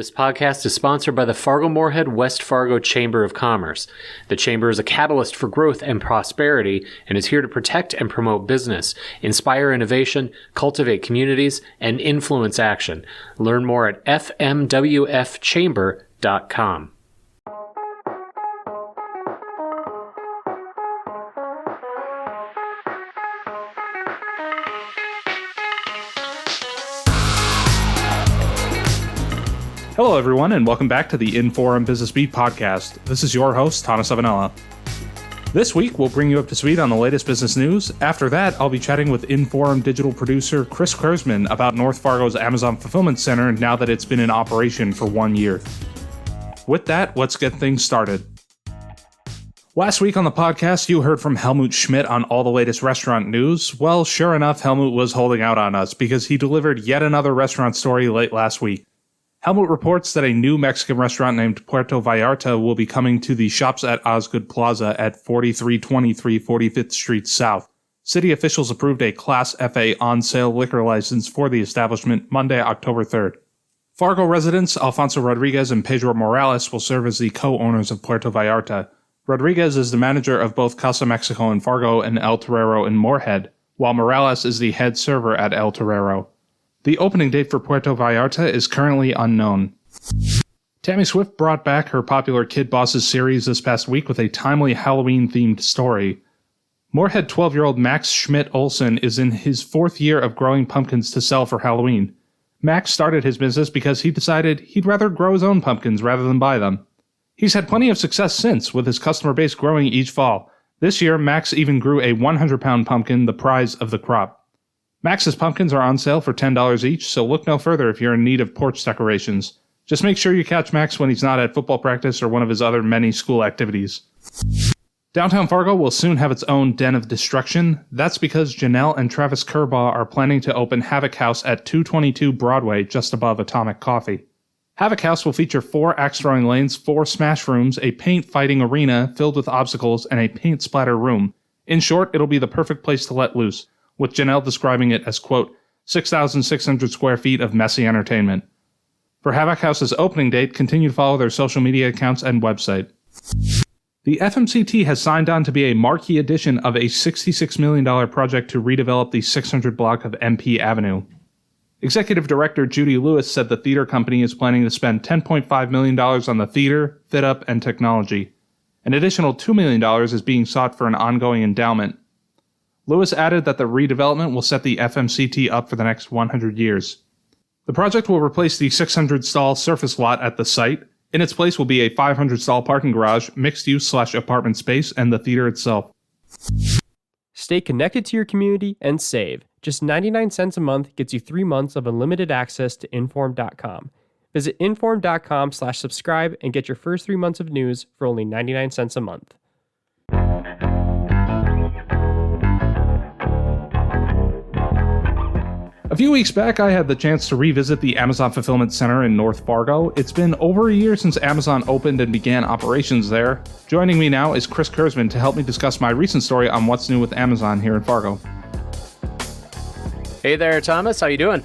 This podcast is sponsored by the Fargo-Moorhead West Fargo Chamber of Commerce. The Chamber is a catalyst for growth and prosperity and is here to protect and promote business, inspire innovation, cultivate communities, and influence action. Learn more at fmwfchamber.com. Hello, everyone, and welcome back to the In-Forum Business Beat podcast. This is your host, Thomas Evanella. This week, we'll bring you up to speed on the latest business news. After that, I'll be chatting with In-Forum digital producer Chris Kurzman about North Fargo's Amazon Fulfillment Center now that it's been in operation for 1 year. With that, let's get things started. Last week on the podcast, you heard from Helmut Schmidt on all the latest restaurant news. Well, sure enough, Helmut was holding out on us because he delivered yet another restaurant story late last week. Helmut reports that a new Mexican restaurant named Puerto Vallarta will be coming to the Shops at Osgood Plaza at 4323 45th Street South. City officials approved a Class FA on-sale liquor license for the establishment Monday, October 3rd. Fargo residents Alfonso Rodriguez and Pedro Morales will serve as the co-owners of Puerto Vallarta. Rodriguez is the manager of both Casa Mexico in Fargo and El Torero in Moorhead, while Morales is the head server at El Torero. The opening date for Puerto Vallarta is currently unknown. Tammy Swift brought back her popular Kid Bosses series this past week with a timely Halloween-themed story. Moorhead 12-year-old Max Schmidt-Olsen is in his fourth year of growing pumpkins to sell for Halloween. Max started his business because he decided he'd rather grow his own pumpkins rather than buy them. He's had plenty of success since, with his customer base growing each fall. This year, Max even grew a 100-pound pumpkin, the prize of the crop. Max's pumpkins are on sale for $10 each, so look no further if you're in need of porch decorations. Just make sure you catch Max when he's not at football practice or one of his other many school activities. Downtown Fargo will soon have its own den of destruction. That's because Janelle and Travis Kerbaugh are planning to open Havoc House at 222 Broadway, just above Atomic Coffee. Havoc House will feature 4 axe-throwing lanes, 4 smash rooms, a paint-fighting arena filled with obstacles, and a paint splatter room. In short, it'll be the perfect place to let loose, with Janelle describing it as, quote, 6,600 square feet of messy entertainment. For Havoc House's opening date, continue to follow their social media accounts and website. The FMCT has signed on to be a marquee addition of a $66 million project to redevelop the 600 block of MP Avenue. Executive Director Judy Lewis said the theater company is planning to spend $10.5 million on the theater, fit-up, and technology. An additional $2 million is being sought for an ongoing endowment. Lewis added that the redevelopment will set the FMCT up for the next 100 years. The project will replace the 600-stall surface lot at the site. In its place will be a 500-stall parking garage, mixed-use/apartment space, and the theater itself. Stay connected to your community and save. Just 99 cents a month gets you 3 months of unlimited access to Inform.com. Visit Inform.com/subscribe and get your first 3 months of news for only 99 cents a month. A few weeks back, I had the chance to revisit the Amazon Fulfillment Center in North Fargo. It's been over a year since Amazon opened and began operations there. Joining me now is Chris Kurzman to help me discuss my recent story on what's new with Amazon here in Fargo. Hey there, Thomas. How you doing?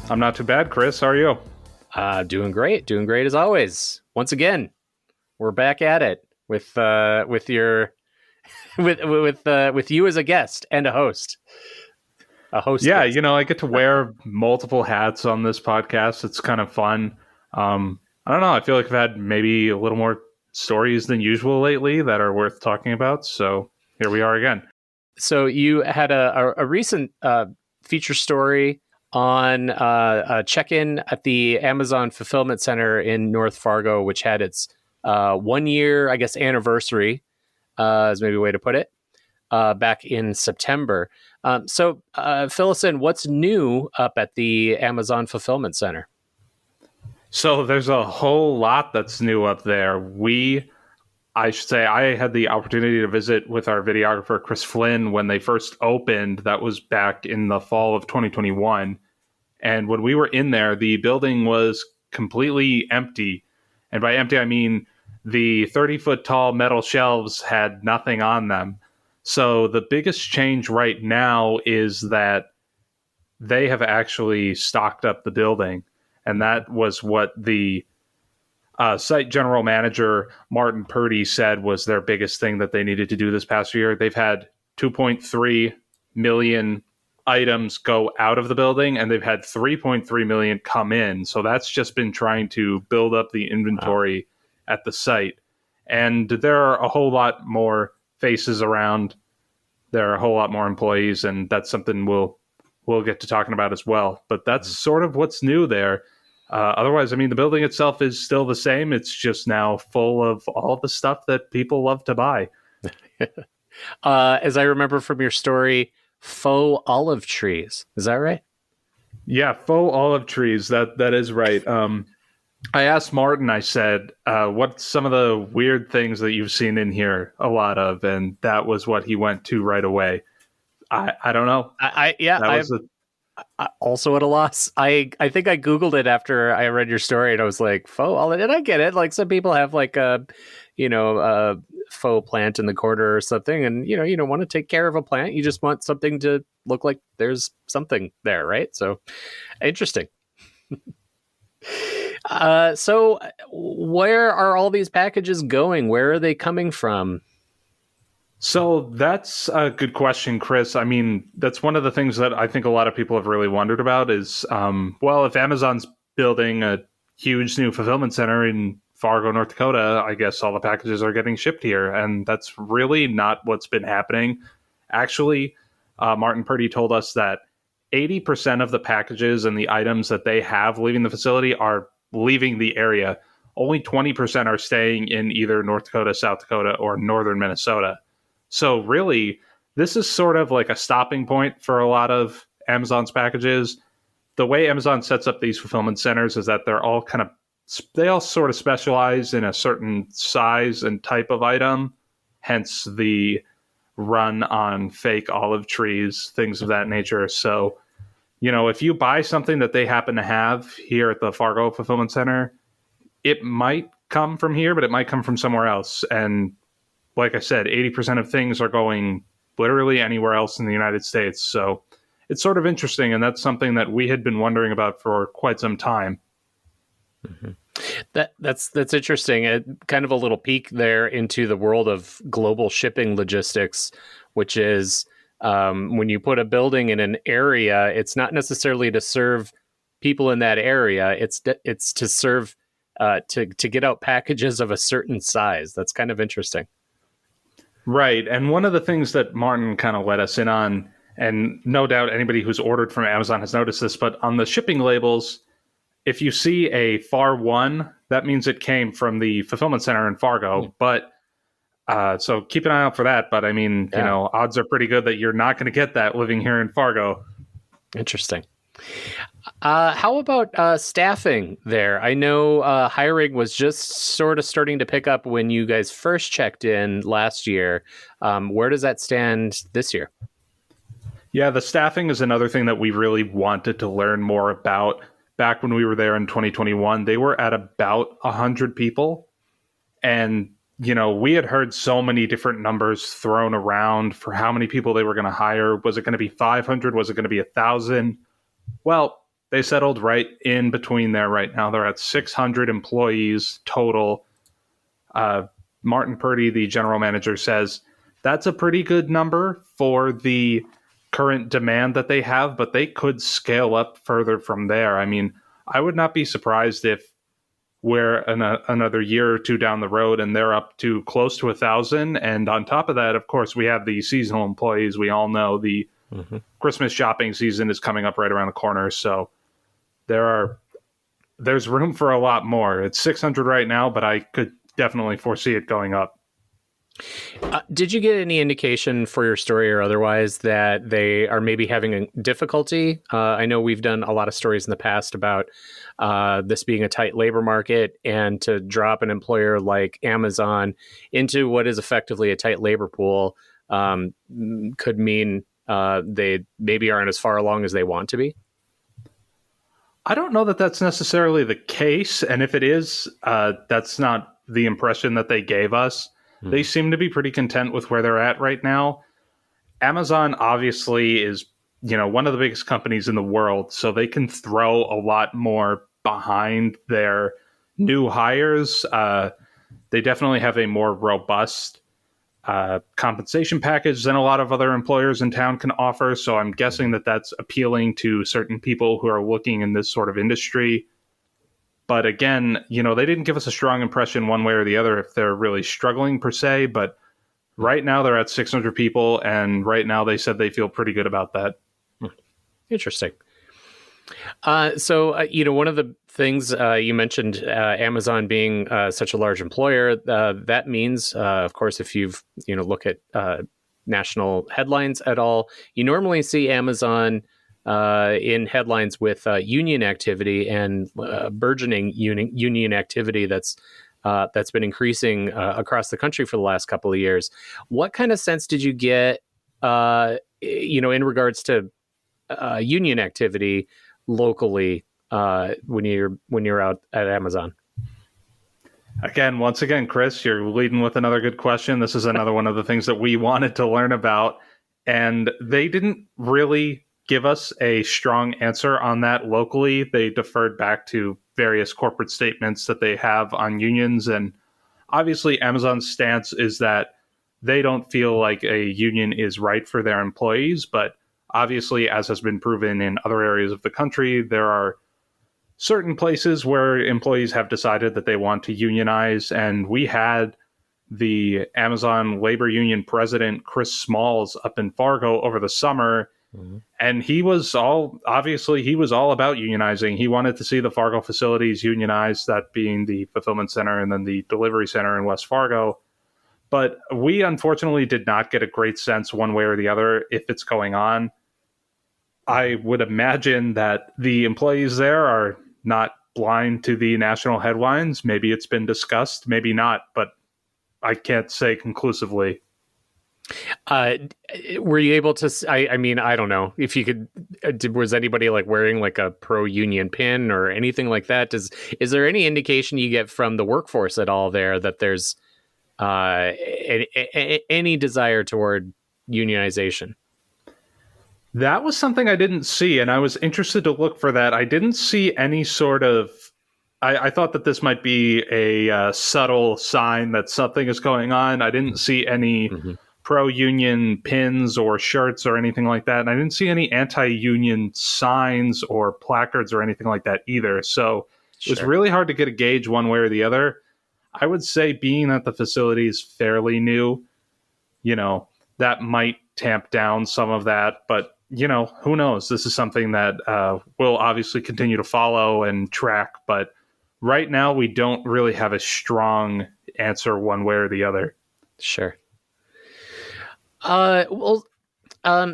I'm not too bad, Chris. How are you? Doing great as always. Once again, we're back at it with you as a guest and a host. Yeah, I get to wear multiple hats on this podcast. It's kind of fun. I don't know. I feel like I've had maybe a little more stories than usual lately that are worth talking about. So here we are again. So you had a recent feature story on a check-in at the Amazon Fulfillment Center in North Fargo, which had its 1 year, I guess, anniversary, is maybe a way to put it, back in September. So fill us in. What's new up at the Amazon Fulfillment Center? So there's a whole lot that's new up there. I had the opportunity to visit with our videographer, Chris Flynn, when they first opened. That was back in the fall of 2021. And when we were in there, the building was completely empty. And by empty, I mean the 30-foot tall metal shelves had nothing on them. So the biggest change right now is that they have actually stocked up the building. And that was what the site general manager, Martin Purdy, said was their biggest thing that they needed to do this past year. They've had 2.3 million items go out of the building, and they've had 3.3 million come in. So that's just been trying to build up the inventory at the site. And there are a whole lot more faces around. There are a whole lot more employees, and that's something we'll get to talking about as well. But that's sort of what's new there. Otherwise, I mean, the building itself is still the same. It's just now full of all the stuff that people love to buy. As I remember from your story, faux olive trees. Is that right? Yeah, faux olive trees. That is right. I asked Martin, I said, what's some of the weird things that you've seen in here a lot of? And that was what he went to right away. I don't know. Also at a loss. I think I Googled it after I read your story, and I was like, faux olive. And I get it. Like, some people have like a faux plant in the corner or something. And, you don't want to take care of a plant. You just want something to look like there's something there, right? So interesting. So where are all these packages going? Where are they coming from? So that's a good question, Chris. I mean, that's one of the things that I think a lot of people have really wondered about is, if Amazon's building a huge new fulfillment center in Fargo, North Dakota, I guess all the packages are getting shipped here. And that's really not what's been happening. Actually, Martin Purdy told us that 80% of the packages and the items that they have leaving the facility are leaving the area. Only 20% are staying in either North Dakota, South Dakota, or northern Minnesota. So really, this is sort of like a stopping point for a lot of Amazon's packages. The way Amazon sets up these fulfillment centers is that they all sort of specialize in a certain size and type of item, hence the run on fake olive trees, things of that nature. So, if you buy something that they happen to have here at the Fargo Fulfillment Center, it might come from here, but it might come from somewhere else. And like I said, 80% of things are going literally anywhere else in the United States. So it's sort of interesting, and that's something that we had been wondering about for quite some time. Mm-hmm. That's interesting. Kind of a little peek there into the world of global shipping logistics, which is when you put a building in an area, it's not necessarily to serve people in that area. It's to serve to get out packages of a certain size. That's kind of interesting. Right. And one of the things that Martin kind of let us in on, and no doubt anybody who's ordered from Amazon has noticed this, but on the shipping labels, if you see a FAR 1, that means it came from the fulfillment center in Fargo. But so keep an eye out for that. But I mean, odds are pretty good that you're not going to get that living here in Fargo. Interesting. How about staffing there? I know hiring was just sort of starting to pick up when you guys first checked in last year. Where does that stand this year? Yeah, the staffing is another thing that we really wanted to learn more about. Back when we were there in 2021, they were at about 100 people. And, we had heard so many different numbers thrown around for how many people they were going to hire. Was it going to be 500? Was it going to be 1,000? Well, they settled right in between there right now. They're at 600 employees total. Martin Purdy, the general manager, says that's a pretty good number for the current demand that they have, but they could scale up further from there. I mean, I would not be surprised if we're another year or two down the road and they're up to close to 1,000. And on top of that, of course, we have the seasonal employees. We all know the Christmas shopping season is coming up right around the corner. So there's room for a lot more. It's 600 right now, but I could definitely foresee it going up. Did you get any indication for your story or otherwise that they are maybe having a difficulty? I know we've done a lot of stories in the past about this being a tight labor market, and to drop an employer like Amazon into what is effectively a tight labor pool could mean they maybe aren't as far along as they want to be. I don't know that that's necessarily the case. And if it is, that's not the impression that they gave us. They seem to be pretty content with where they're at right now. Amazon obviously is, one of the biggest companies in the world, so they can throw a lot more behind their new hires. They definitely have a more robust compensation package than a lot of other employers in town can offer. So I'm guessing that that's appealing to certain people who are looking in this sort of industry. But again, they didn't give us a strong impression one way or the other if they're really struggling per se. But right now they're at 600 people. And right now they said they feel pretty good about that. Interesting. So one of the things you mentioned, Amazon being such a large employer, that means, of course, if you've, look at national headlines at all, you normally see Amazon in headlines with union activity and burgeoning union activity that's been increasing across the country for the last couple of years. What kind of sense did you get, in regards to union activity locally when you're out at Amazon? Once again, Chris, you're leading with another good question. This is another one of the things that we wanted to learn about, and they didn't really give us a strong answer on that locally. They deferred back to various corporate statements that they have on unions, and obviously Amazon's stance is that they don't feel like a union is right for their employees, but obviously, as has been proven in other areas of the country, there are certain places where employees have decided that they want to unionize. And we had the Amazon labor union president, Chris Smalls, up in Fargo over the summer. Mm-hmm. And he was all about unionizing. He wanted to see the Fargo facilities unionized, that being the fulfillment center and then the delivery center in West Fargo. But we unfortunately did not get a great sense one way or the other if it's going on. I would imagine that the employees there are not blind to the national headlines. Maybe it's been discussed, maybe not, but I can't say conclusively. Were you able to, I mean, I don't know if you could, was anybody like wearing like a pro-union pin or anything like that? Is there any indication you get from the workforce at all there that there's any desire toward unionization? That was something I didn't see, and I was interested to look for that. I didn't see any sort of... I thought that this might be a subtle sign that something is going on. I didn't see any pro-union pins or shirts or anything like that, and I didn't see any anti-union signs or placards or anything like that either. So It was really hard to get a gauge one way or the other. I would say being that the facility is fairly new, that might tamp down some of that, but who knows? This is something that we'll obviously continue to follow and track, but right now we don't really have a strong answer one way or the other. Sure.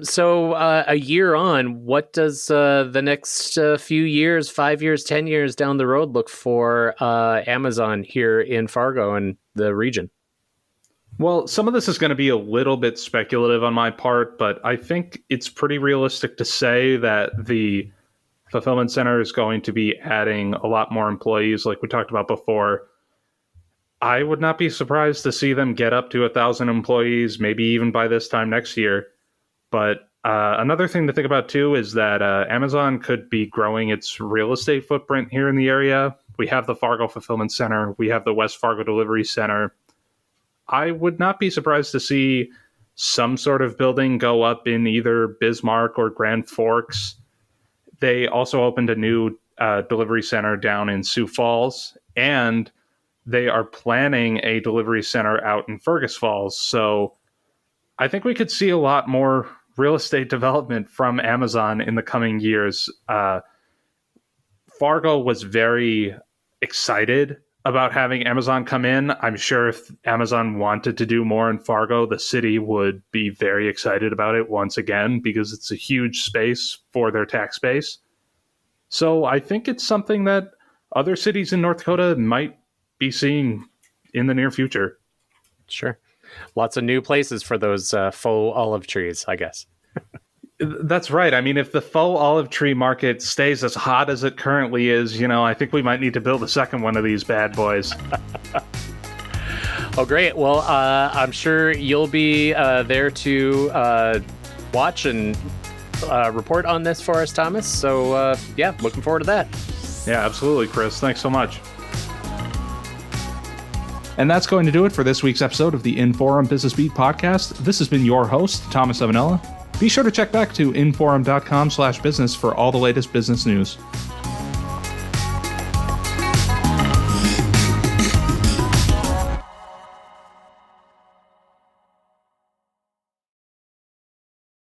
So a year on, what does the next few years, 5 years, 10 years down the road look for Amazon here in Fargo and the region? Well, some of this is going to be a little bit speculative on my part, but I think it's pretty realistic to say that the fulfillment center is going to be adding a lot more employees, like we talked about before. I would not be surprised to see them get up to 1,000 employees, maybe even by this time next year. But another thing to think about, too, is that Amazon could be growing its real estate footprint here in the area. We have the Fargo Fulfillment Center. We have the West Fargo Delivery Center. I would not be surprised to see some sort of building go up in either Bismarck or Grand Forks. They also opened a new delivery center down in Sioux Falls, and they are planning a delivery center out in Fergus Falls. So I think we could see a lot more real estate development from Amazon in the coming years. Fargo was very excited about having Amazon come in. I'm sure if Amazon wanted to do more in Fargo, the city would be very excited about it once again, because it's a huge space for their tax base. So I think it's something that other cities in North Dakota might be seeing in the near future. Sure. Lots of new places for those faux olive trees, I guess. That's right. I mean, if the faux olive tree market stays as hot as it currently is, I think we might need to build a second one of these bad boys. Oh, great. Well, I'm sure you'll be there to watch and report on this for us, Thomas. So, looking forward to that. Yeah, absolutely, Chris. Thanks so much. And that's going to do it for this week's episode of the Inforum Business Beat podcast. This has been your host, Thomas Evanella. Be sure to check back to inforum.com/business for all the latest business news.